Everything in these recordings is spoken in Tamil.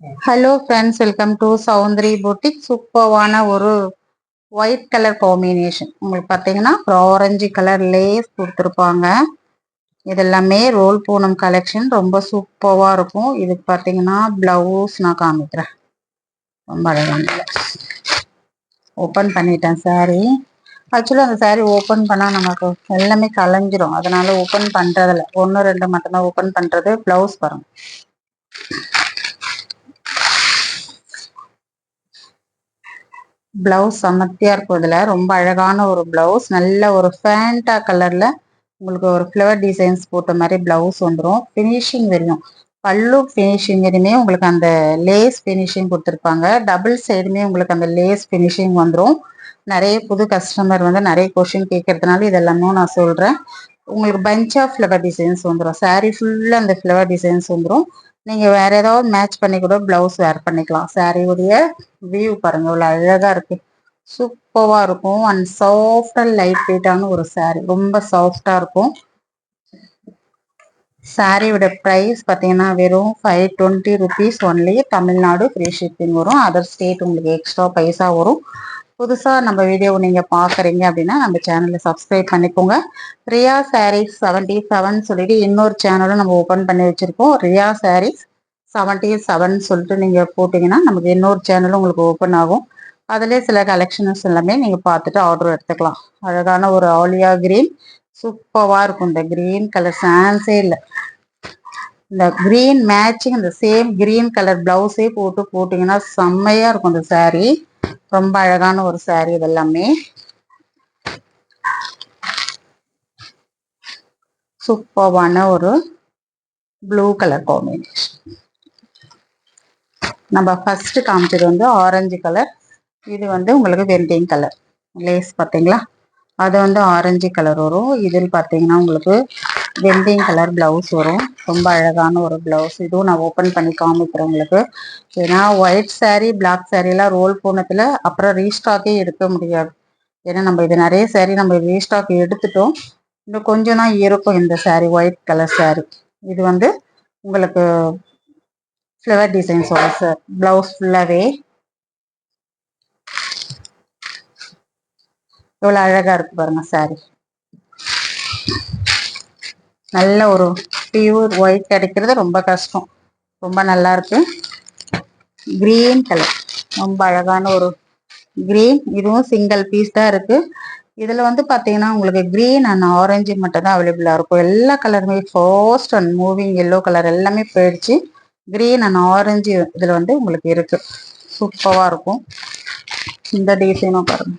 Hello friends, welcome to Soundari boutique. சூப்பர்வான ஒரு ஒயிட் கலர் காம்பினேஷன். உங்களுக்கு பார்த்தீங்கன்னா ஆரஞ்சு கலர் லேஸ் கொடுத்துருப்பாங்க. இதெல்லாமே ரோல் பூனம் கலெக்ஷன், ரொம்ப சூப்பராக இருக்கும். இதுக்கு பார்த்தீங்கன்னா பிளவுஸ் நான் காமிக்கிறேன். ரொம்ப அழகான ஓப்பன் பண்ணிட்டேன் சாரி. ஆக்சுவலாக அந்த சாரி ஓப்பன் பண்ணால் நமக்கு எல்லாமே கலைஞ்சிரும். அதனால ஓப்பன் பண்ணுறதில்ல, ஒன்று ரெண்டு மட்டும்தான் ஓப்பன் பண்ணுறது. ப்ளவுஸ் பாருங்க, பிளவுஸ் செம்மத்தியா இருக்கும். இதுல ரொம்ப அழகான ஒரு பிளவுஸ், நல்ல ஒரு ஃபேண்டா கலர்ல உங்களுக்கு ஒரு ஃப்ளவர் டிசைன்ஸ் போட்ட மாதிரி பிளவுஸ் வந்துடும். ஃபினிஷிங் வரையும் பல்லு ஃபினிஷிங் வரையுமே உங்களுக்கு அந்த லேஸ் ஃபினிஷிங் கொடுத்துருப்பாங்க. டபுள் சைடுமே உங்களுக்கு அந்த லேஸ் ஃபினிஷிங் வந்துடும். நிறைய புது கஸ்டமர் வந்து நிறைய கொஷின் கேட்கறதுனால இதெல்லாமே நான் சொல்றேன். உங்களுக்கு பஞ்ச் ஆஃப் ஃப்ளவர் டிசைன்ஸ் வந்துடும். சாரீ ஃபுல்லாக அந்த ஃப்ளவர் டிசைன்ஸ் வந்துடும். நீங்கள் வேற ஏதாவது மேட்ச் பண்ணி கூட பிளவுஸ் வேர் பண்ணிக்கலாம். சாரியுடைய வியூ பாருங்க, இவ்வளோ அழகா இருக்கு, சூப்பராக இருக்கும். அண்ட் சாஃப்ட் அண்ட் லைட் வெயிட்டான ஒரு சாரி, ரொம்ப சாஃப்டா இருக்கும். சாரியோட ப்ரைஸ் பார்த்தீங்கன்னா வெறும் 520 rupees only. Tamil Nadu free shipping வரும். அதர் ஸ்டேட் உங்களுக்கு எக்ஸ்ட்ரா பைசா வரும். புதுசாக நம்ம வீடியோவை நீங்கள் பார்க்குறீங்க அப்படின்னா நம்ம சேனலை சப்ஸ்கிரைப் பண்ணிக்கோங்க. ரியா சாரீஸ் 77 சொல்லிட்டு இன்னொரு சேனலும் நம்ம ஓப்பன் பண்ணி வச்சுருக்கோம். ரியா சாரீஸ் 77 சொல்லிட்டு நீங்கள் போட்டிங்கன்னா நமக்கு இன்னொரு சேனலும் உங்களுக்கு ஓப்பன் ஆகும். அதிலே சில கலெக்ஷன்ஸ் எல்லாமே நீங்கள் பார்த்துட்டு ஆர்டர் எடுத்துக்கலாம். அழகான ஒரு ஆலியா கிரீன், சூப்பராக இருக்கும். இந்த கிரீன் கலர் சான்ஸே இல்லை. இந்த கிரீன் மேட்சிங், இந்த சேம் கிரீன் கலர் பிளவுஸே போட்டிங்கன்னா செம்மையாக இருக்கும் இந்த சாரீ. ரொம்ப அழகான ஒரு சாரீ. இதெல்லாமே சூப்பர்வான ஒரு ப்ளூ கலர் காம்பினேஷன். நம்ம ஃபர்ஸ்ட் காமிச்சது வந்து ஆரஞ்சு கலர். இது வந்து உங்களுக்கு வெந்தயம் கலர் லேஸ் பார்த்தீங்களா, அது வந்து ஆரஞ்சு கலர் வரும். இதில் பார்த்தீங்கன்னா உங்களுக்கு வெந்தயம் கலர் பிளவுஸ் வரும். ரொம்ப அழகான ஒரு பிளவுஸ். இதுவும் நான் ஓப்பன் பண்ணி காமிக்கிறேன் உங்களுக்கு. ஏன்னா ஒயிட் சாரீ பிளாக் சாரீலாம் ரோல் போனதுல அப்புறம் ரீஸ்டாக்கே எடுக்க முடியாது. ஏன்னா நம்ம இது நிறைய சாரீ நம்ம ரீஸ்டாக் எடுத்துட்டோம். இன்னும் கொஞ்சம் தான் இருக்கும் இந்த சாரீ, ஒயிட் கலர் சாரீ. இது வந்து உங்களுக்கு ஃப்ளவர் டிசைன்ஸ் வரும் சார். பிளவுஸ் ஃபுல்லாகவே எவ்வளோ அழகா இருக்கு பாருங்க சாரீ. நல்ல ஒரு பியூர் ஒயிட் கிடைக்கிறது ரொம்ப கஷ்டம். ரொம்ப நல்லா இருக்கு. கிரீன் கலர், ரொம்ப அழகான ஒரு கிரீன். இதுவும் சிங்கிள் பீஸ் தான் இருக்கு. இதுல வந்து பாத்தீங்கன்னா உங்களுக்கு கிரீன் அண்ட் ஆரஞ்சு மட்டும் தான் அவைலபிளா இருக்கும். எல்லா கலருமே fast and moving yellow colour எல்லாமே போயிடுச்சு. கிரீன் அண்ட் ஆரஞ்சு இதுல வந்து உங்களுக்கு இருக்கு. சூப்பரா இருக்கும். இந்த டிசைனும் பாருங்க,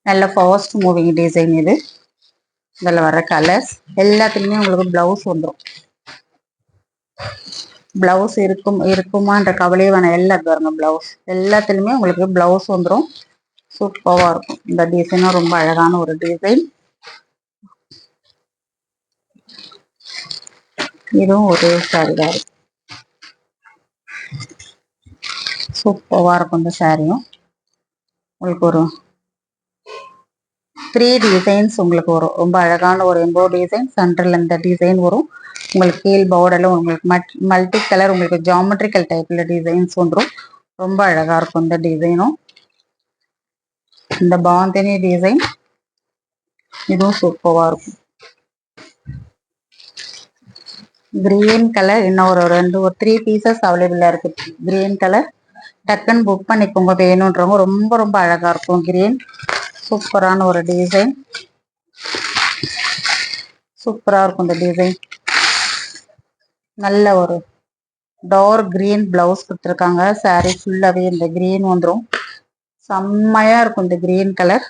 நல்ல ஃபாஸ்ட் மூவிங் டிசைன் இது. இதில் வர கலர்ஸ் எல்லாத்துக்குமே உங்களுக்கு பிளவுஸ் வந்துடும். பிளவுஸ் இருக்குமான்ற கவலையே வேணாம். எல்லாம் பாருங்க, பிளவுஸ் எல்லாத்துலேயுமே உங்களுக்கு பிளவுஸ் வந்துடும். சூப்பராக இருக்கும். இந்த டிசைனும் ரொம்ப அழகான ஒரு டிசைன். இதுவும் ஒரு சாரி தான், சூப்பராக இருக்கும். இந்த சாரியும் உங்களுக்கு ஒரு 3 டிசைன்ஸ் உங்களுக்கு வரும். ரொம்ப அழகான ஒரு எம்போ டிசைன். சென்டர்ல இந்த டிசைன் வரும். உங்களுக்கு கீழ் பார்டர்ல உங்களுக்கு மல்டி கலர், உங்களுக்கு ஜாமெட்ரிக்கல் டைப்ல டிசைன்ஸ் வந்துடும். ரொம்ப அழகா இருக்கும் இந்த டிசைனும். இந்த பாந்தினி டிசைன் இதுவும் சூப்பரா இருக்கும். கிரீன் கலர் இன்னும் ஒரு 3 பீசஸ் அவைலபிளா இருக்கு. கிரீன் கலர் டக்குன்னு புக் பண்ணிக்கோங்க வேணுன்றவங்க. ரொம்ப ரொம்ப அழகா இருக்கும் கிரீன். சூப்பரான ஒரு டிசைன், சூப்பரா இருக்கும் இந்த டிசைன். நல்ல ஒரு டார்க் கிரீன் பிளவுஸ் கொடுத்துருக்காங்க. சாரி ஃபுல்லாவே இந்த கிரீன் வந்துடும். செம்மையா இருக்கும் இந்த கிரீன் கலர்.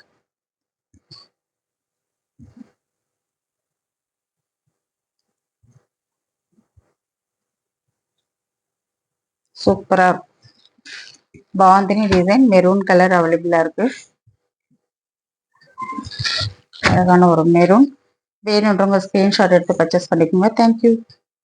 சூப்பரா இருக்கும். பாந்தினி டிசைன் மெரூன் கலர் அவைலபிளா இருக்கு. அழகான ஒரு மெரூன். வேணுன்றவங்க ஸ்கிரீன்ஷாட் எடுத்து பர்ச்சேஸ் பண்ணிக்கோங்க. தேங்க்யூ.